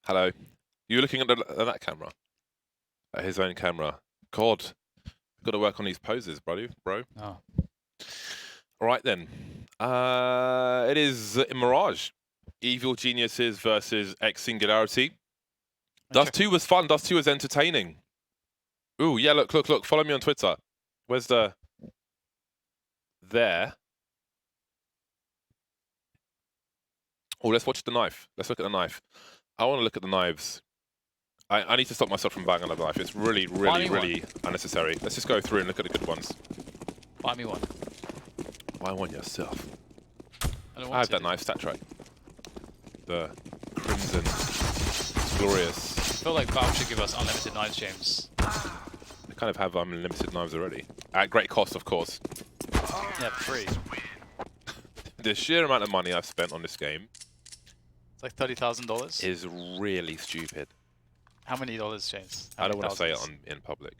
Hello. You looking at that camera? At his own camera. God, got to work on these poses, bro. Oh. All right then. It is Mirage. Evil Geniuses versus ex-Singularity. Dust 2 was fun. Dust 2 was entertaining. Ooh, yeah, look. Follow me on Twitter. Where's the... There. Oh, let's watch the knife. Let's look at the knife. I want to look at the knives. I need to stop myself from banging on the knife. It's really unnecessary. Let's just go through and look at the good ones. Buy me one. Buy one yourself. I have that knife stat track. The Crimson. It's glorious. I feel like Valve should give us unlimited knives, James. They kind of have unlimited knives already. At great cost, of course. Yeah, free. The sheer amount of money I've spent on this game... It's like $30,000. ...is really stupid. How many dollars, James? I don't want to say it in public.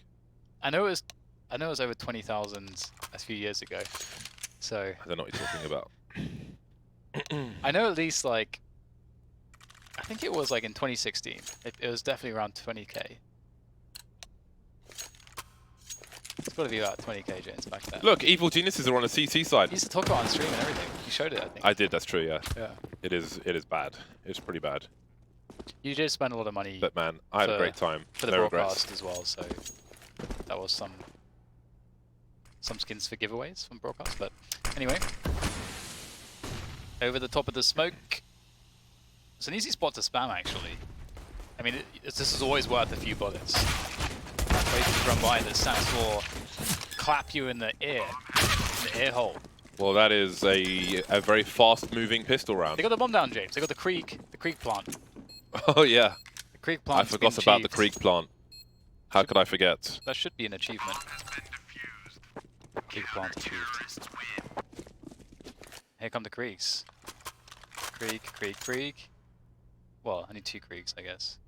I know it was over 20,000 a few years ago. So I don't know what you're talking about. I know at least like I think it was like in 2016. It was definitely around 20k. It's got to be about 20k, James, back then. Look, Evil Geniuses are on the CC side. You used to talk about it on stream and everything. You showed it, I think. I did. That's true. Yeah. Yeah. It is bad. It's pretty bad. You did spend a lot of money. But man, I had a great time. For the no broadcast regrets. as well, so that was some skins for giveaways from broadcast. But anyway, over the top of the smoke. It's an easy spot to spam, actually. I mean, this is always worth a few bullets. Wait to run by that stands for clap you in the ear hole. Well, that is a very fast-moving pistol round. They got the bomb down, James. They got the creek plant. Oh yeah. The creek plant. I forgot about the creek plant. How could I forget? That should be an achievement. Creek plant achieved. Here come the creeks. Creek. Well, I need 2 creeks, I guess.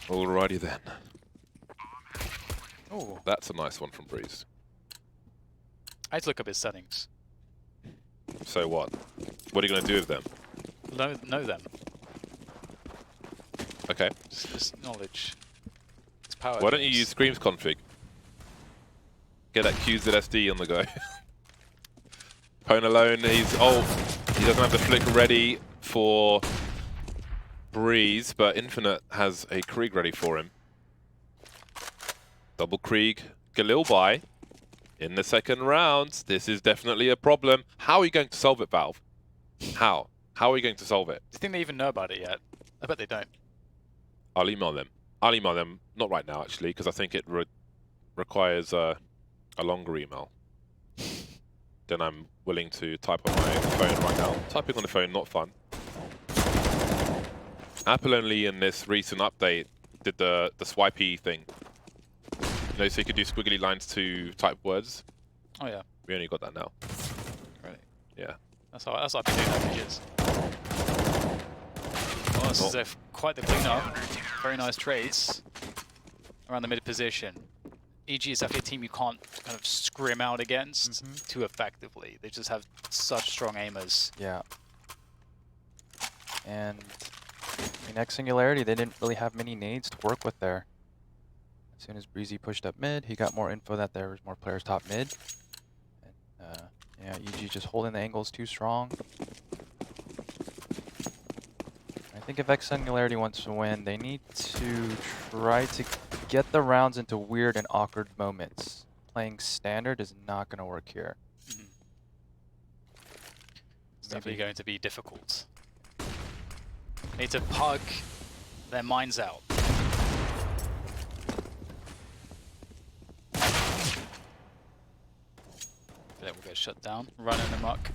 Alrighty then. Oh, that's a nice one from Breeze. I had to look up his settings. So what? What are you going to do with them? Know them. Okay. Just knowledge. It's power. Why don't you use Scream's config? Get that QZSD on the go. Pone alone, he doesn't have the flick ready for Breeze, but Infinite has a Krieg ready for him. Double Krieg, Galil by in the second round. This is definitely a problem. How are you going to solve it, Valve? How? How are you going to solve it? Do you think they even know about it yet? I bet they don't. I'll email them. I'll email them, not right now actually, because I think it requires a longer email. Then I'm willing to type on my phone right now. Typing on the phone, not fun. Apple only in this recent update did the swipey thing. You know, so you could do squiggly lines to type words. Oh yeah. We only got that now. Really? Yeah. That's how I've been doing that for years. Oh, this is quite the cleanup. Very nice trades around the mid position. EG is definitely a team you can't kind of scrim out against too effectively. They just have such strong aimers. Yeah. And in ex-Singularity, they didn't really have many nades to work with there. As soon as Breezy pushed up mid, he got more info that there was more players top mid. And, yeah, EG just holding the angles too strong. I think if ex-Singularity wants to win, they need to try to get the rounds into weird and awkward moments. Playing standard is not going to work here. It's definitely going to be difficult. Need to pug their minds out. That will get shut down. Running amok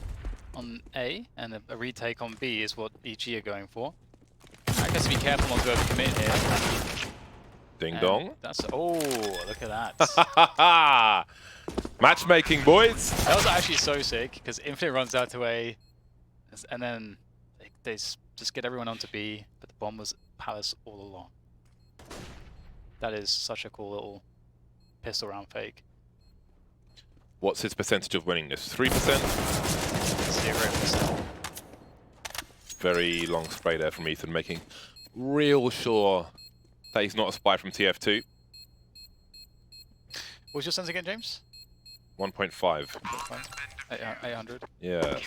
on A, and a retake on B is what EG are going for. I guess be careful not to overcommit here. Ding dong. That's look at that. Matchmaking, boys. That was actually so sick because Infinite runs out to A, and then they just get everyone onto B, but the bomb was Palace all along. That is such a cool little pistol round fake. What's his percentage of winning this? 3%? Yeah, very well. Very long spray there from Ethan, making real sure that he's not a spy from TF2. What's your sense again, James? 1.5. 800. Yes.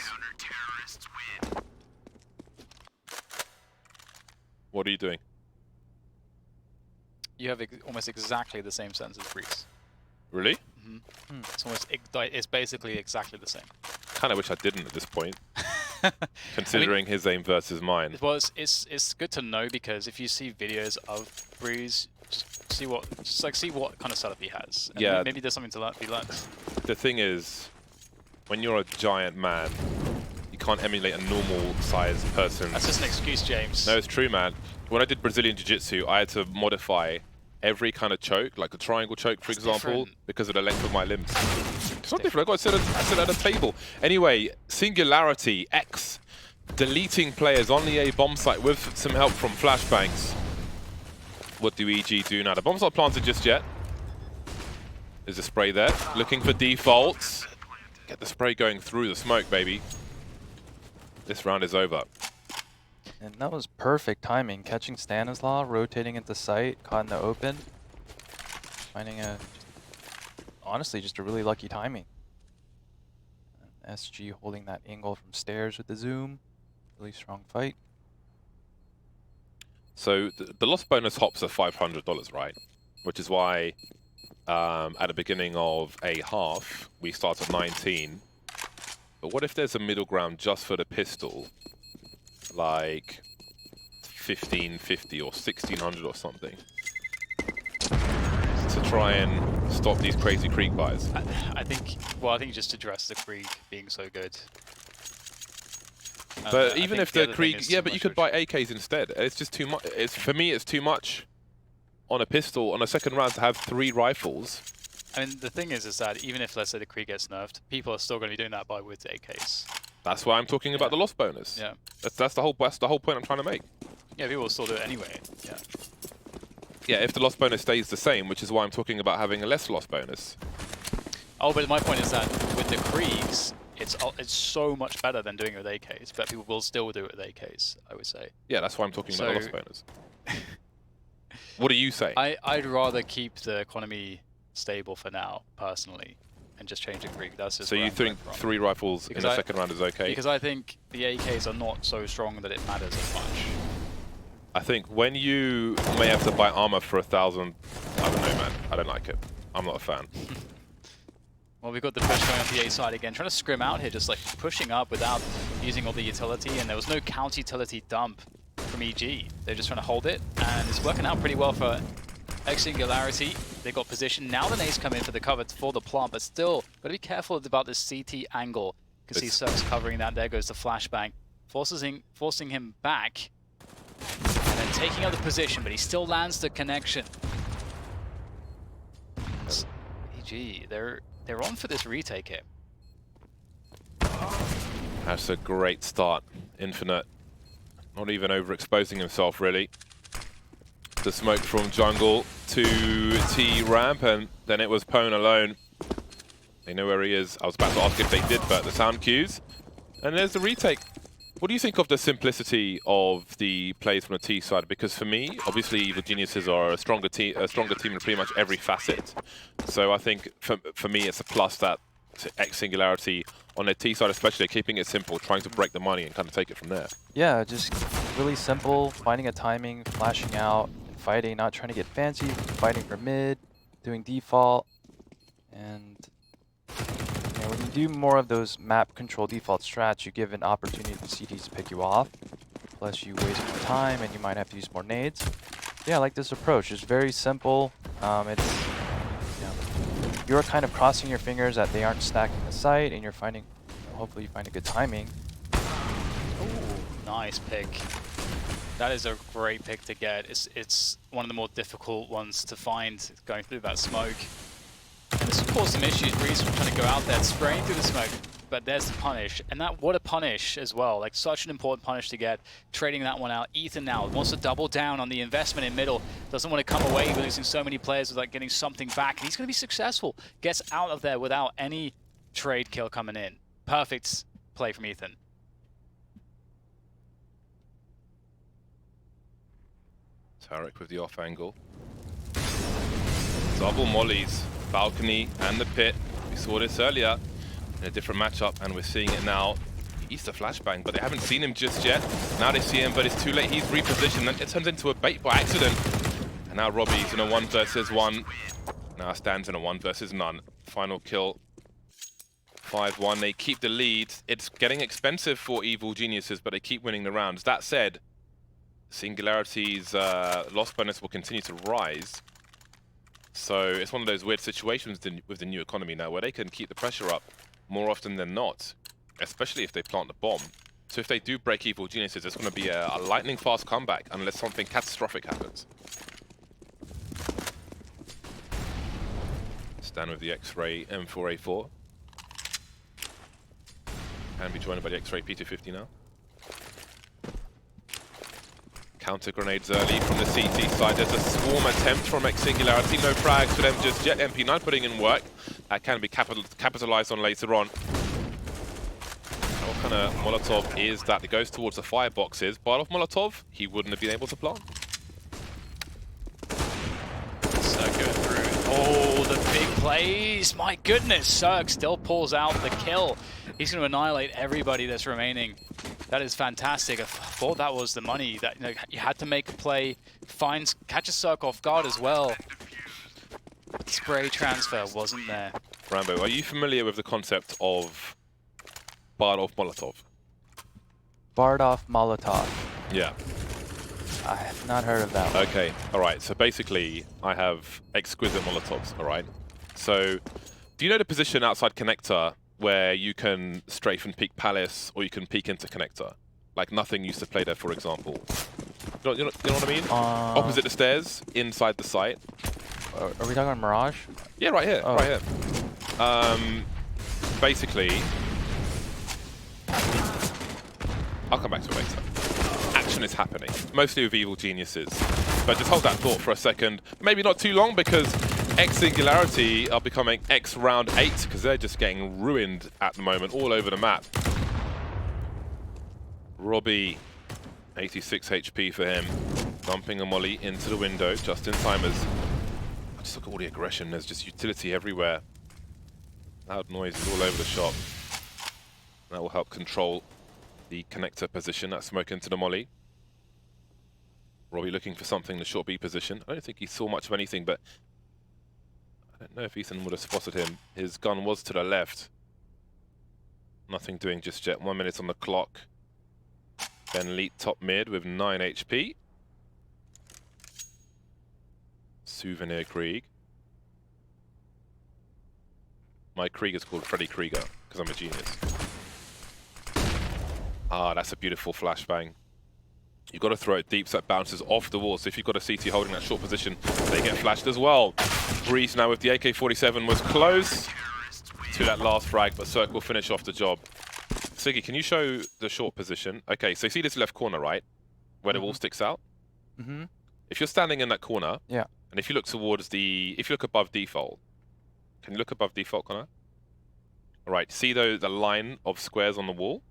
What are you doing? You have almost exactly the same sense as Breeze. Really? It's almost, it's basically exactly the same. Kind of wish I didn't at this point, considering his aim versus mine. Well, it's good to know, because if you see videos of Breeze, just see what kind of setup he has. And Yeah. maybe there's something to be learned. The thing is, when you're a giant man, you can't emulate a normal-sized person. That's just an excuse, James. No, it's true, man. When I did Brazilian Jiu-Jitsu, I had to modify every kind of choke, like a triangle choke, for example, because of the length of my limbs. It's not different. I sit at a table. Anyway, Singularity X deleting players on the A bomb site with some help from flashbangs. What do EG do now? The bomb's not planted just yet. There's a spray there. Looking for defaults. Get the spray going through the smoke, baby. This round is over. And that was perfect timing. Catching Stanislaw, rotating into sight, caught in the open. Finding honestly, just a really lucky timing. And SG holding that angle from stairs with the zoom. Really strong fight. So the loss bonus hops are $500, right? Which is why at the beginning of a half, we start at 19. But what if there's a middle ground just for the pistol? Like 1550 or 1600 or something, to try and stop these crazy Krieg buys. I think just to address the Krieg being so good. But even if the Krieg, yeah, but you could buy AKs. AKs instead. It's just too much. For me, it's too much on a pistol on a second round to have 3 rifles. I mean, the thing is that even if, let's say, the Krieg gets nerfed, people are still going to be doing that with AKs. That's why I'm talking about the loss bonus. Yeah. That's the whole point I'm trying to make. Yeah, people will still do it anyway. Yeah. Yeah, if the loss bonus stays the same, which is why I'm talking about having a less loss bonus. Oh, but my point is that with the Kriegs, it's so much better than doing it with AKs, but people will still do it with AKs, I would say. Yeah, that's why I'm talking about the loss bonus. What do you say? I'd rather keep the economy stable for now, personally, and just change the Krieg. That's just so you think 3 rifles in the second round is okay? Because I think the AKs are not so strong that it matters as much. I think when you may have to buy armor for 1,000, I don't know, man. I don't like it. I'm not a fan. Well, we've got the push going up the A side again, trying to scrim out here, just like pushing up without using all the utility, and there was no count utility dump from EG. They're just trying to hold it, and it's working out pretty well for ex-Singularity. They got position. Now the nades come in for the cover for the plant, but still, got to be careful about this CT angle. You can see Cirque's covering that. There goes the flashbang, forcing him back, and then taking out the position, but he still lands the connection. EG, they're on for this retake here. That's a great start. Infinite. Not even overexposing himself, really. The smoke from jungle to T ramp, and then it was Pwn alone. They know where he is. I was about to ask if they did, but the sound cues. And there's the retake. What do you think of the simplicity of the plays from the T side? Because for me, obviously, Evil Geniuses are a stronger team in pretty much every facet. So I think for me, it's a plus that ex-Singularity on their T side, especially keeping it simple, trying to break the money and kind of take it from there. Yeah, just really simple, finding a timing, flashing out, and fighting, not trying to get fancy, fighting for mid, doing default, and when you do more of those map control default strats, you give an opportunity for CTs to pick you off, plus you waste more time and you might have to use more nades. Yeah, I like this approach. It's very simple. You're kind of crossing your fingers that they aren't stacking the site, and you're finding, hopefully you find a good timing. Ooh, nice pick. That is a great pick to get. It's one of the more difficult ones to find going through that smoke. And this will cause some issues. Breeze trying to go out there, spraying through the smoke, but there's the punish. And what a punish as well. Like, such an important punish to get. Trading that one out. Ethan now wants to double down on the investment in middle. Doesn't want to come away losing so many players without getting something back. And he's going to be successful. Gets out of there without any trade kill coming in. Perfect play from Ethan. Tarek with the off angle. Double mollies, balcony and the pit. We saw this earlier in a different matchup, and we're seeing it now. He used to flashbang, but they haven't seen him just yet. Now they see him, but it's too late. He's repositioned, and it turns into a bait by accident. And now Robbie's in a 1 versus 1. Now stands in a 1 versus none. Final kill. 5-1. They keep the lead. It's getting expensive for Evil Geniuses, but they keep winning the rounds. That said, Singularity's loss bonus will continue to rise. So it's one of those weird situations with the new economy now where they can keep the pressure up more often than not, especially if they plant the bomb. So if they do break Evil Geniuses, it's going to be a lightning fast comeback unless something catastrophic happens. Stand with the X-Ray M4A4. Can be joined by the X-Ray P250 now. Counter grenades early from the CT side. There's a swarm attempt from ex-Singularity. No frags for them just yet. MP9 putting in work. That can be capitalized on later on. What kind of Molotov is that? It goes towards the fireboxes. But off Molotov, he wouldn't have been able to plant. Circo through. Oh, the big plays. My goodness. Cirque still pulls out the kill. He's going to annihilate everybody that's remaining. That is fantastic. I thought that was the money. That you had to make a play, catch a Cirque off guard as well. But the spray transfer wasn't there. Rambo, are you familiar with the concept of Bardov Molotov? Bardov Molotov. Yeah. I have not heard of that one. Okay, all right. So basically, I have exquisite Molotovs, all right? So do you know the position outside connector where you can strafe and peek Palace, or you can peek into connector? Like Nothing used to play there, for example. You know what I mean? Opposite the stairs, inside the site. Are we talking about Mirage? Yeah, right here, right here. Basically, I'll come back to it later. Action is happening, mostly with Evil Geniuses. But just hold that thought for a second. Maybe not too long, because ex-Singularity are becoming ex-round 8, because they're just getting ruined at the moment all over the map. Robbie, 86 HP for him. Dumping a molly into the window, just in timers. Just look at all the aggression, there's just utility everywhere. Loud noises all over the shop. That will help control the connector position. That smoke into the molly. Robbie looking for something in the short B position. I don't think he saw much of anything, but I don't know if Ethan would have spotted him. His gun was to the left. Nothing doing just yet. 1 minute on the clock. Ben Leet top mid with 9 HP. Souvenir Krieg. My Krieg is called Freddy Krieger because I'm a genius. Ah, that's a beautiful flashbang. You've got to throw it deep so it bounces off the wall. So if you've got a CT holding that short position, they get flashed as well. Breeze now with the AK-47 was close to that last frag, but Cirque will finish off the job. Siggy, can you show the short position? Okay, so you see this left corner, right? Where the wall sticks out? Mm-hmm. If you're standing in that corner, Yeah. and if you look towards the... If you look above default, can you look above default, Connor? All right, see the line of squares on the wall?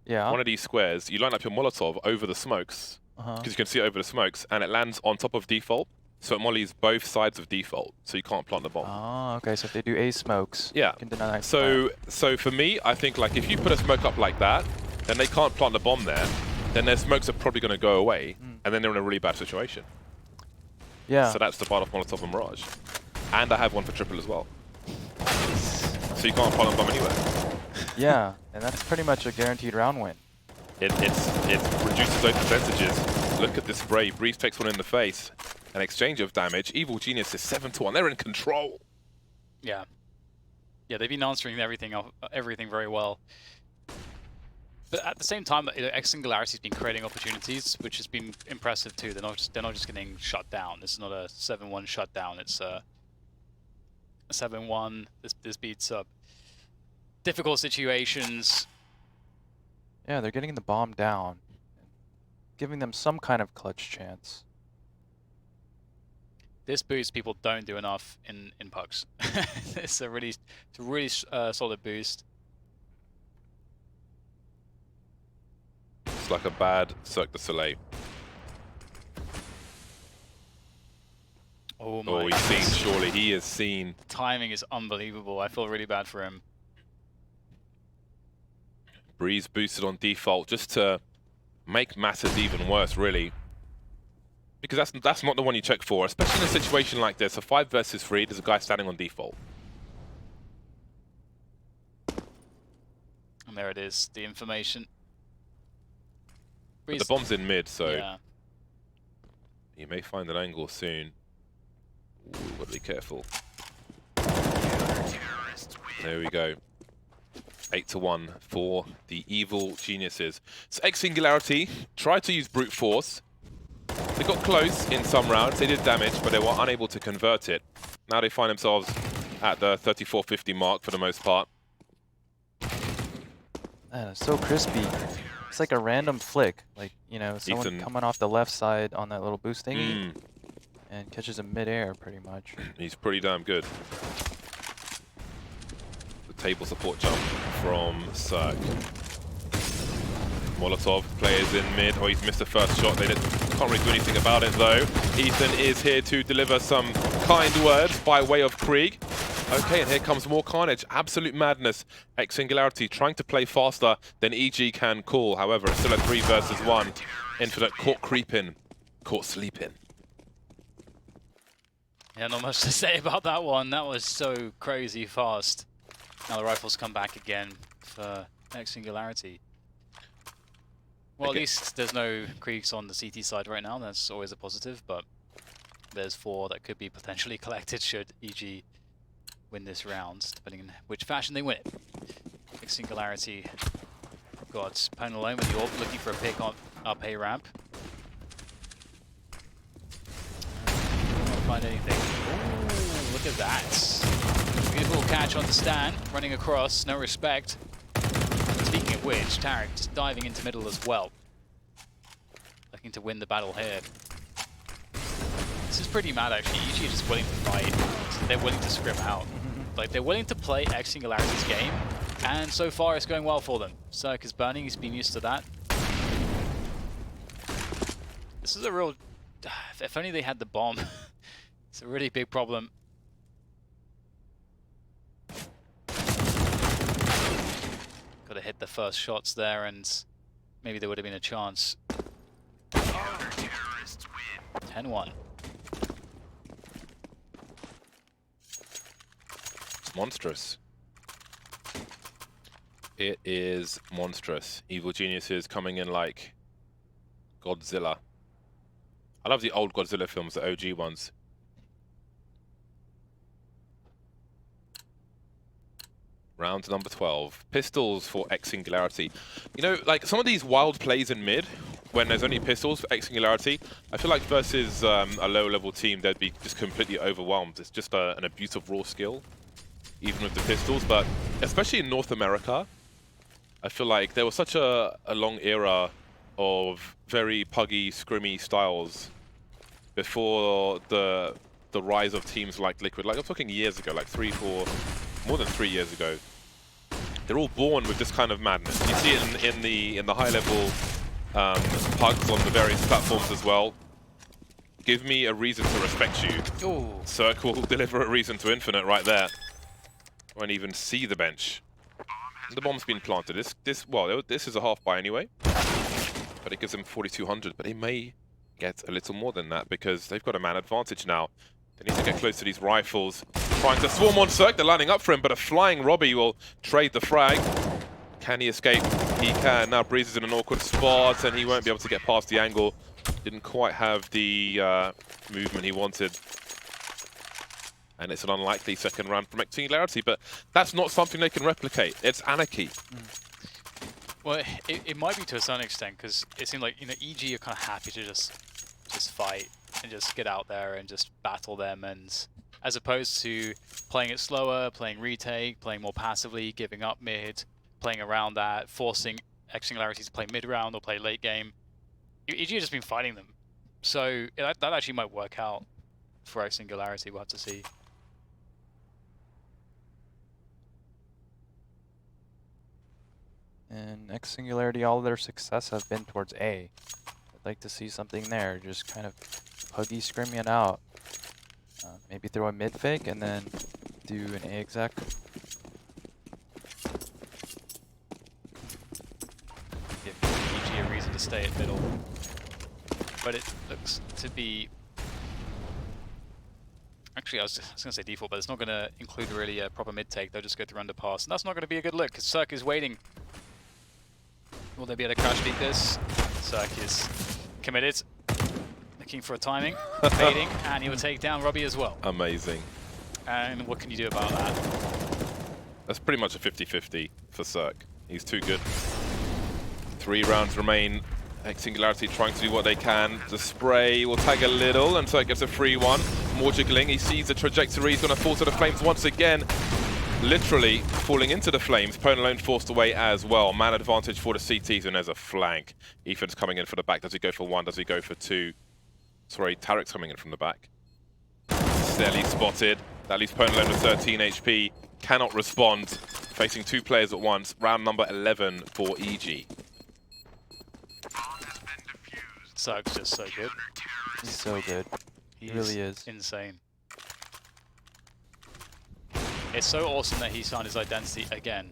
Yeah. One of these squares, you line up your Molotov over the smokes, because you can see it over the smokes, and it lands on top of default, so it mollies both sides of default, so you can't plant the bomb. Oh, okay. So if they do A smokes, Yeah. you can deny that. So for me, I think like if you put a smoke up like that, then they can't plant the bomb there, then their smokes are probably going to go away, and then they're in a really bad situation. Yeah. So that's the Bardov Molotov and Mirage. And I have one for triple as well. So you can't plant a bomb anywhere. Yeah, and that's pretty much a guaranteed round win. It reduces those percentages. Look at this spray. Breeze takes one in the face. An exchange of damage. Evil Genius is 7-1. They're in control. Yeah. Yeah, they've been answering everything very well. But at the same time, ex-Singularity's been creating opportunities, which has been impressive too. They're not just getting shut down. This is not a 7-1 shutdown. It's a 7-1. This beats up difficult situations. Yeah, they're getting the bomb down, giving them some kind of clutch chance. This boost people don't do enough in pucks. It's a really solid boost. looks like a bad Cirque du Soleil. Oh my Oh, he's seen, goodness. surely. He is seen. Timing is unbelievable. I feel really bad for him. Breeze boosted on default just to make matters even worse, really. Because that's not the one you check for, especially in a situation like this. A 5 versus 3, there's a guy standing on default. And there it is, the information. But the bomb's in mid, so yeah. he may find an angle soon. Ooh, gotta be careful. There we go. 8-1 for the evil geniuses. So ex-Singularity tried to use brute force. They got close in some rounds, they did damage, but they were unable to convert it. Now they find themselves at the 34-50 mark for the most part. Man, it's so crispy. It's like a random flick. Like, you know, someone Ethan. coming off the left side on that little boost thingy and catches him mid-air pretty much. He's pretty damn good. The table support jump from Cirque. Molotov players in mid. Oh, he's missed the first shot. They can't really do anything about it though. Ethan is here to deliver some kind words by way of Krieg. Okay, and here comes more carnage. Absolute madness. Ex-Singularity trying to play faster than EG can call. However, it's still a 3 versus 1. Infinite caught creeping, caught sleeping. Yeah, not much to say about that one. That was so crazy fast. Now the rifles come back again for ex-Singularity. Well, Okay. at least there's no creeps on the CT side right now. That's always a positive, but there's 4 that could be potentially collected should EG win this round, depending on which fashion they win it. Ex-Singularity got Pwn alone with the orb, looking for a pick on up A ramp. Can't find anything. Ooh, look at that. Beautiful catch on the stand, running across, no respect. Speaking of which, Tarek just diving into middle as well. Looking to win the battle here. This is pretty mad actually. EG are just willing to fight. They're willing to scrim out. Like, they're willing to play ex-Singularity's game, and so far it's going well for them. Cirque is burning, he's been used to that. This is a real... If only they had the bomb. It's a really big problem. Gotta hit the first shots there, and maybe there would have been a chance. 10-1. Monstrous. It is monstrous. Evil geniuses coming in like Godzilla. I love the old Godzilla films, the OG ones. Round number 12. Pistols for ex-Singularity. You know, like some of these wild plays in mid, when there's only pistols for ex-Singularity, I feel like versus a low-level team, they'd be just completely overwhelmed. It's just an abuse of raw skill, even with the pistols. But especially in North America, I feel like there was such a long era of very puggy, scrimmy styles before the rise of teams like Liquid. Like I'm talking years ago, like 3, 4, more than 3 years ago. They're all born with this kind of madness. You see it in the high level pugs on the various platforms as well. Give me a reason to respect you. Ooh. Cirque will deliver a reason to Infinite right there. Won't even see the bench. The bomb's been planted. This is a half buy anyway, but it gives them 4,200. But they may get a little more than that because they've got a man advantage now. They need to get close to these rifles. Trying to swarm on Cirque. They're lining up for him, but a flying Robbie will trade the frag. Can he escape? He can. Now Breeze is in an awkward spot, and he won't be able to get past the angle. Didn't quite have the movement he wanted. And it's an unlikely second round from ex-Singularity, but that's not something they can replicate. It's anarchy. Well, it might be to a certain extent, because it seemed like, you know, EG are kind of happy to just fight and just get out there and just battle them, and as opposed to playing it slower, playing retake, playing more passively, giving up mid, playing around that, forcing ex-Singularities to play mid-round or play late game. EG have just been fighting them. So that actually might work out for ex-Singularity, we'll have to see. And ex-Singularity, all their success have been towards A. I'd like to see something there, just kind of puggy screaming it out. Maybe throw a mid fake and then do an A exec. Give EG a reason to stay at middle. But it looks to be... Actually, I was going to say default, but it's not going to include really a proper mid take. They'll just go through underpass. And that's not going to be a good look, because Cirque is waiting. Will they be able to crash beat this? Cirque is committed. Looking for a timing. Fading. And he will take down Robbie as well. Amazing. And what can you do about that? That's pretty much a 50-50 for Cirque. He's too good. 3 rounds remain. ex-Singularity trying to do what they can. The spray will tag a little, and Cirque gets a free one. More jiggling. He sees the trajectory. He's going to fall to the flames once again. Literally falling into the flames. Pwn alone forced away as well. Man advantage for the CTs, and there's a flank. Ethan's coming in for the back. Does he go for 1? Does he go for 2? Sorry, Tarek's coming in from the back. Steady spotted. That leaves Pwn alone with 13 HP. Cannot respond. Facing 2 players at once. Round number 11 for EG. Cirque's just so good. He's so good. He really is. Insane. It's so awesome that he's found his identity again.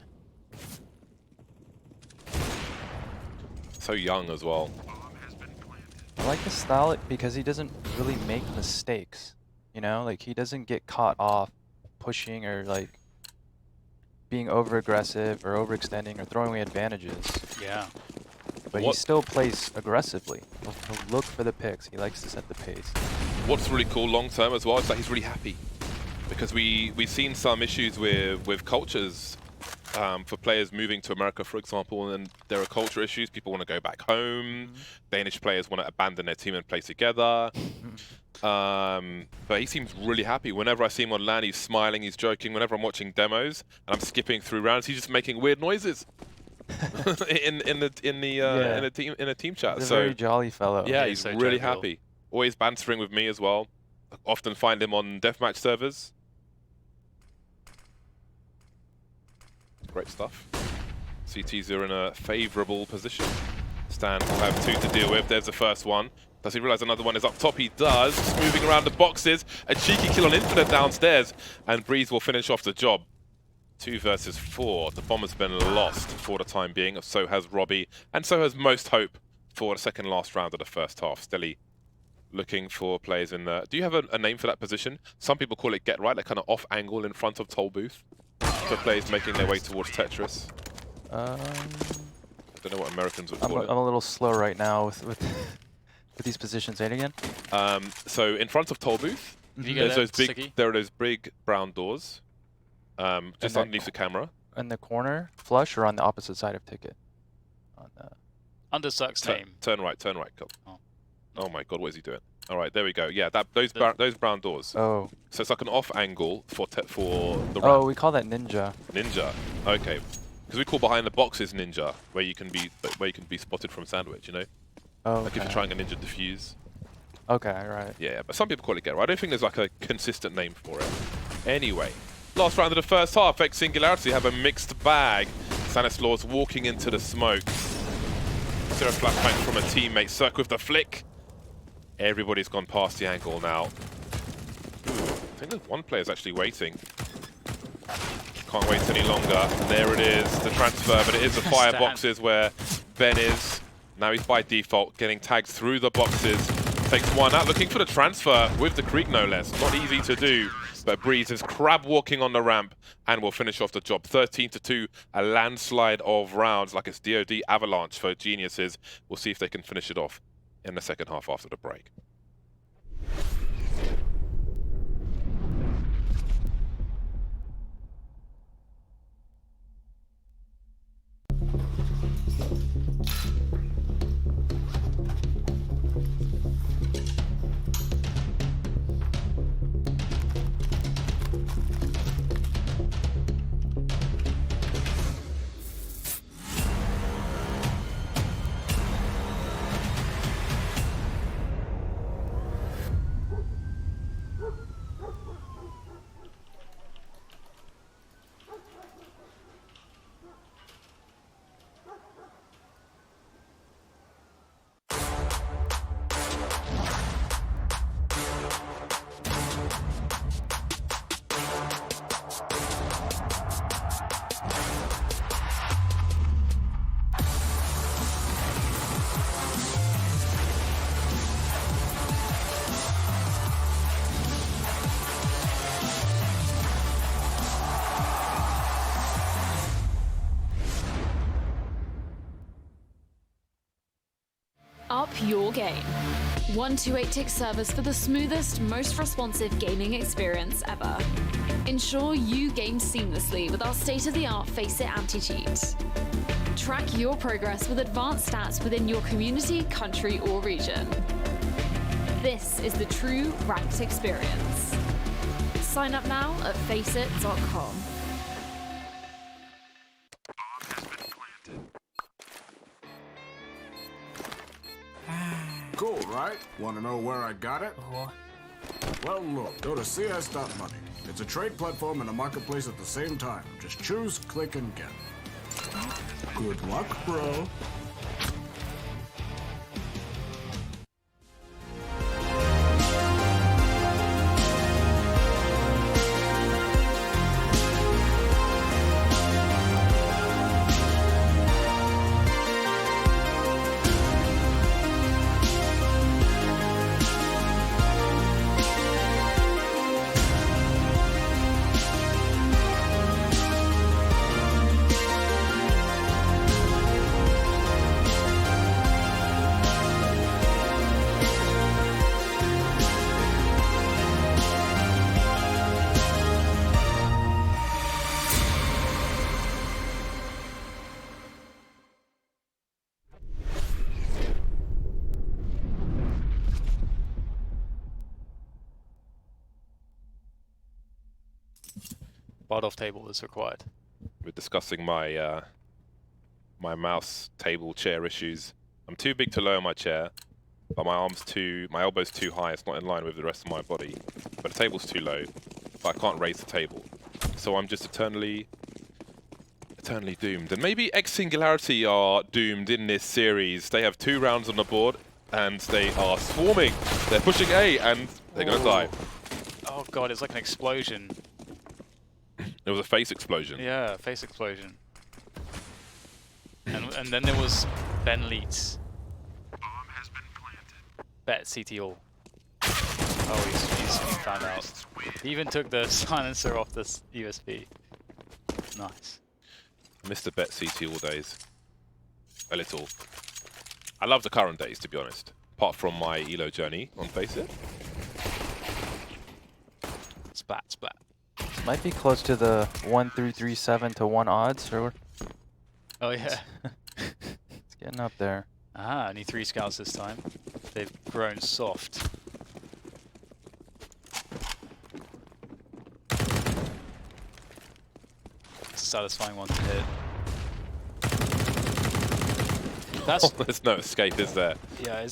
So young as well. I like his style because he doesn't really make mistakes. You know, like he doesn't get caught off pushing or like being over aggressive or overextending or throwing away advantages. Yeah. But he still plays aggressively. He'll look for the picks. He likes to set the pace. What's really cool long term as well is that he's really happy, because we've seen some issues with cultures for players moving to America, for example, and there are culture issues. People want to go back home. Danish players want to abandon their team and play together. But he seems really happy. Whenever I see him on LAN, he's smiling, he's joking. Whenever I'm watching demos and I'm skipping through rounds, he's just making weird noises in a team chat. He's a so very jolly fellow. yeah, he's he's so really jovial. happy. Always bantering with me as well. Often find him on deathmatch servers. Great stuff. CTs are in a favourable position. Stan will have 2 to deal with. There's the first one. Does he realise another one is up top? He does. Just moving around the boxes. A cheeky kill on Infinite downstairs. And Breeze will finish off the job. 2 versus 4. The bomb has been lost for the time being. So has Robbie. And so has most hope for the second last round of the first half. Stelly looking for players in the... Do you have a name for that position? Some people call it get right, like kind of off angle in front of toll booth. For players making their way towards Tetris. I don't know what Americans would call it. I'm a little slow right now with these positions. Say it again. So in front of toll booth, Can you get there are those big brown doors, just underneath the camera. In the corner, flush, or on the opposite side of ticket? On the... Under Cirque's name. Turn right, cool. Oh my god, what is he doing? All right, there we go. Yeah, those brown doors. Oh. So it's like an off angle for the ramp. Oh, we call that ninja. Ninja. Okay. Because we call behind the boxes ninja, where you can be spotted from sandwich. You know. Oh. Like if you're trying a ninja defuse. Okay, right. Yeah, but some people call it get right. I don't think there's like a consistent name for it. Anyway, last round of the first half. ex-Singularity have a mixed bag. Stanislaus walking into the smoke. Zero flashbang from a teammate. Cirque with the flick. Everybody's gone past the angle now. Ooh, I think there's one player's actually waiting. Can't wait any longer. There it is, the transfer, but it is the fire boxes where Ben is. Now he's by default getting tagged through the boxes. Takes one out, looking for the transfer with the creek no less. Not easy to do, but Breeze is crab walking on the ramp and will finish off the job. 13-2, a landslide of rounds like it's DoD avalanche for Geniuses. We'll see if they can finish it off in the second half after the break. your game. 128-tick servers for the smoothest, most responsive gaming experience ever. Ensure you game seamlessly with our state-of-the-art FACEIT anti-cheat. Track your progress with advanced stats within your community, country, or region. This is the true ranked experience. Sign up now at FACEIT.com. Cool, right? Want to know where I got it? Well, look, go to cs.money. It's a trade platform and a marketplace at the same time. Just choose, click, and get. Good luck, bro. Bot off table is required. We're discussing my my mouse table chair issues. I'm too big to lower my chair, but my elbow's too high. It's not in line with the rest of my body. But the table's too low, but I can't raise the table. So I'm just eternally doomed. And maybe ex-Singularity are doomed in this series. They have 2 rounds on the board, and they are swarming. They're pushing A, and they're gonna die. Oh god, it's like an explosion. It was a face explosion. Yeah, face explosion. And then there was Ben Leeds. Bomb has been planted. Bet CT all. Oh, he's found out. He even took the silencer off this USB. Nice. I miss the bet CT all days. A little. I love the current days, to be honest. Apart from my ELO journey on FACEIT. Splat, splat. Might be close to the 1-3-3-7 to 1 odds, or Oh yeah. it's getting up there. Ah, only 3 scouts this time. They've grown soft. It's a satisfying one to hit. That's There's no escape, is there? yeah.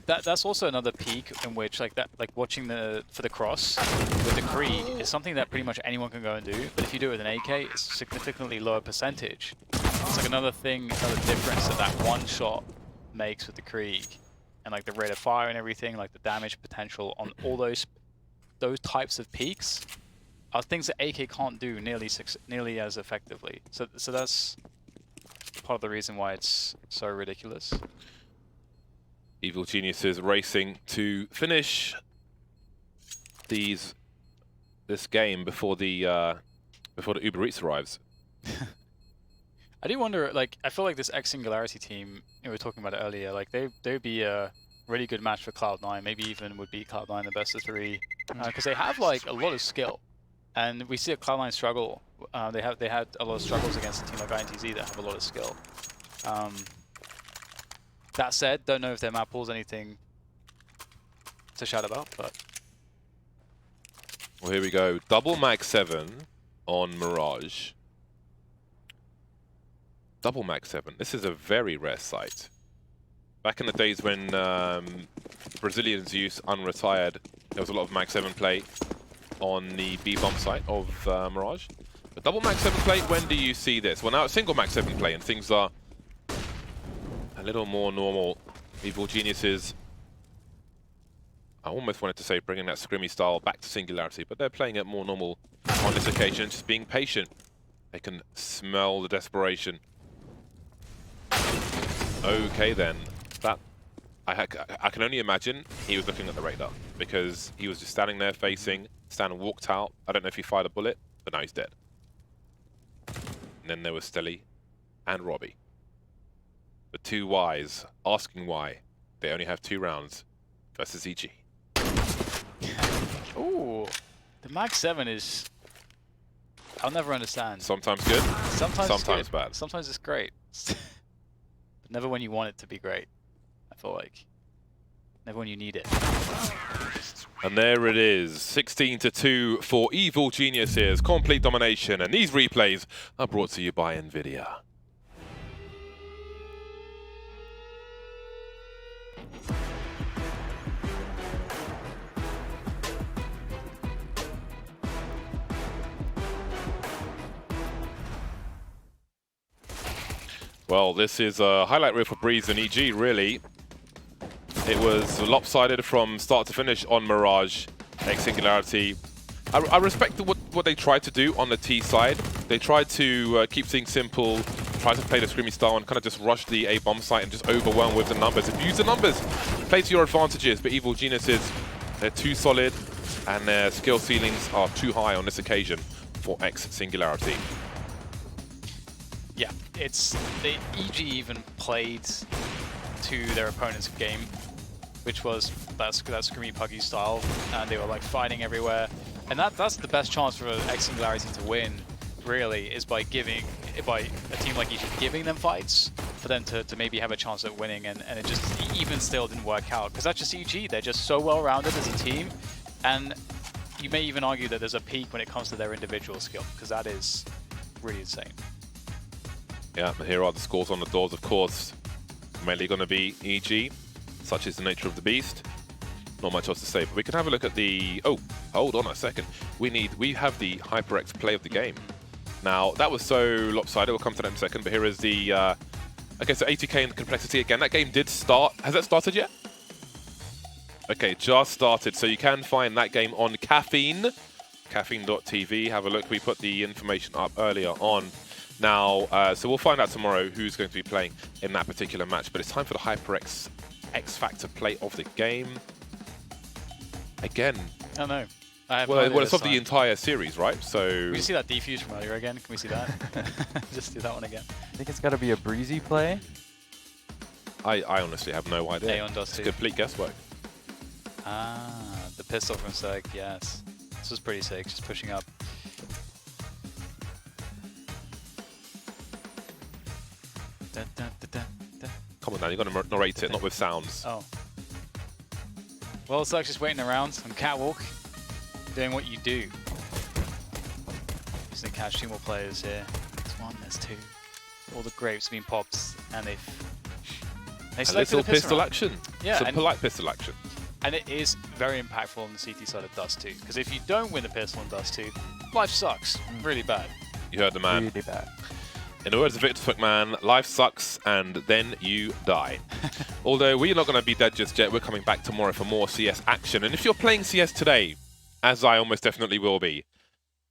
That's also another peak in which like watching for the cross with the Krieg is something that pretty much anyone can go and do. But if you do it with an AK, it's a significantly lower percentage. It's like another difference that one shot makes with the Krieg, and like the rate of fire and everything, like the damage potential on all those types of peaks are things that AK can't do nearly as effectively. So that's part of the reason why it's so ridiculous. Evil Geniuses racing to finish this game before the Uber Eats arrives. I do wonder, like, I feel like this ex-Singularity team, we were talking about it earlier, like, they'd be a really good match for Cloud9, maybe even would beat Cloud9 the best of 3, because they have, like, a lot of skill. And we see a Cloud9 struggle. They had a lot of struggles against a team like INTZ that have a lot of skill. That said, don't know if their map pulls anything to shout about, but... Well, here we go. Double Mag 7 on Mirage. Double Mag 7. This is a very rare sight. Back in the days when Brazilians used unretired, there was a lot of Mag 7 play on the B-bomb site of Mirage. But double Mag 7 play, when do you see this? Well, now it's single Mag 7 play, and things are a little more normal. Evil Geniuses, I almost wanted to say bringing that scrimmy style back to Singularity, but they're playing it more normal on this occasion, just being patient. They can smell the desperation. Okay then, that I can only imagine he was looking at the radar, because he was just standing there facing, Stan walked out. I don't know if he fired a bullet, but now he's dead. And then there was Stelly and Robbie. The 2 Ys asking why. they only have 2 rounds versus EG. Ooh, the Mag 7 is... I'll never understand. Sometimes good, Sometimes it's sometimes good. bad. Sometimes it's great. But never when you want it to be great, I feel like. Never when you need it. And there it is, 16-2 for Evil Geniuses, complete domination. And these replays are brought to you by NVIDIA. Well, this is a highlight reel for Breeze and EG, really. It was lopsided from start to finish on Mirage, ex-Singularity. I respect what they tried to do on the T side. They tried to keep things simple, try to play the screamy style and kind of just rush the A bomb site and just overwhelm with the numbers. Abuse the numbers, play to your advantages, but Evil Geniuses, they're too solid and their skill ceilings are too high on this occasion for ex-Singularity. Yeah, it's... The EG even played to their opponent's game, which was that screamy puggy style, and they were like fighting everywhere. And that's the best chance for ex-Singularity to win, really, is by a team like EG giving them fights, for them to maybe have a chance at winning, and it just even still didn't work out. Because that's just EG, they're just so well-rounded as a team, and you may even argue that there's a peak when it comes to their individual skill, because that is really insane. Yeah, and here are the scores on the doors, of course. Mainly going to be EG, such is the nature of the beast. Not much else to say, but we can have a look at the... Oh, hold on a second. We have the HyperX play of the game. Now, that was so lopsided, we'll come to that in a second, but here is the... okay, so 80k in complexity again. That game did start. Has that started yet? Okay, just started, so you can find that game on Caffeine. Caffeine.tv. Have a look. We put the information up earlier on. Now, so we'll find out tomorrow who's going to be playing in that particular match, but it's time for the HyperX X Factor play of the game. Again. I don't know. I have Well, it's of the entire series, right? So... Can we see that defuse from earlier again? Can we see that? Just do that one again. I think it's got to be a breezy play. I honestly have no idea. Day1 does it's too. complete guesswork. Ah, the pistol from Seg, yes. This was pretty sick, just pushing up. Dun, dun, dun, dun, dun. Come on now, you've got to narrate it, not with sounds. Oh. Well, Seg's just waiting around on catwalk, doing what you do. Just gonna catch 2 more players here. There's 1, there's 2. All the grapes have been popped, and they A selected little a pistol round. action. Yeah, Some and- polite pistol action. And it is very impactful on the CT side of Dust 2. Because if you don't win the pistol in Dust 2, life sucks. Really bad. You heard the man. Really bad. In the words of Victor McMahon, life sucks and then you die. Although we're not going to be dead just yet, we're coming back tomorrow for more CS action. And if you're playing CS today, as I almost definitely will be,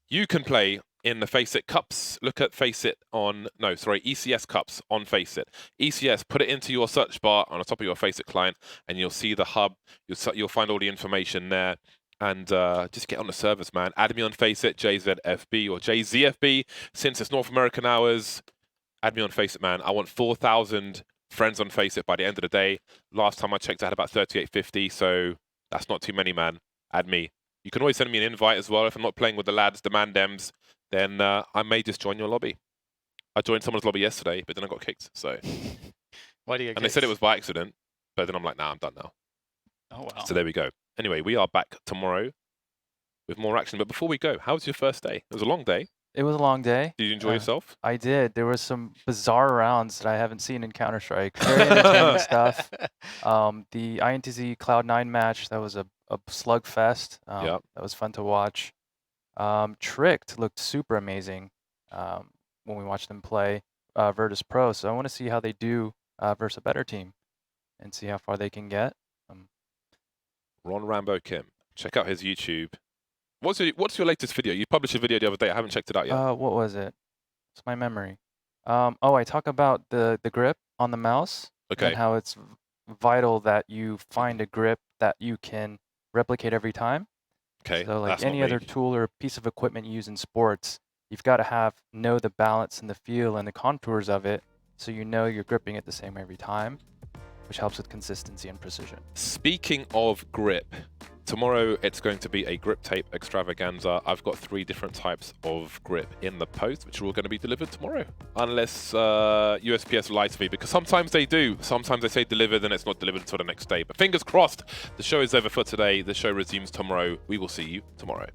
you can play in the FACEIT Cups. Look at FACEIT on, no, sorry, ECS Cups on FACEIT. ECS, put it into your search bar on the top of your FACEIT client and you'll see the hub. You'll find all the information there. And just get on the servers, man. Add me on FACEIT, JZFB or JZFB. Since it's North American hours, add me on FACEIT, man. I want 4,000 friends on FACEIT by the end of the day. Last time I checked, I had about 3,850, so that's not too many, man. Add me. You can always send me an invite as well. If I'm not playing with the lads, the man-dems, then I may just join your lobby. I joined someone's lobby yesterday, but then I got kicked, so... Why do you get And they said it was by accident, but then I'm like, nah, I'm done now. Oh, wow. So there we go. Anyway, we are back tomorrow with more action. But before we go, how was your first day? It was a long day. It was a long day. Did you enjoy yourself? I did. There were some bizarre rounds that I haven't seen in Counter-Strike. Very entertaining stuff. The INTZ Cloud9 match, that was a slugfest. Yeah. That was fun to watch. Tricked looked super amazing when we watched them play Virtus Pro. So I want to see how they do versus a better team and see how far they can get. Ron Rambo Kim. Check out his YouTube. What's your latest video? You published a video the other day. I haven't checked it out yet. What was it? It's my memory. Oh, I talk about the grip on the mouse. Okay. And how it's vital that you find a grip that you can replicate every time. Okay. So like that's any not other me. tool or piece of equipment you use in sports, you've got to know the balance and the feel and the contours of it so you know you're gripping it the same every time. which helps with consistency and precision. Speaking of grip, tomorrow it's going to be a grip tape extravaganza. I've got 3 different types of grip in the post, which are all going to be delivered tomorrow. Unless USPS lies to me, because sometimes they do. Sometimes they say delivered and it's not delivered until the next day. But fingers crossed, the show is over for today. The show resumes tomorrow. We will see you tomorrow.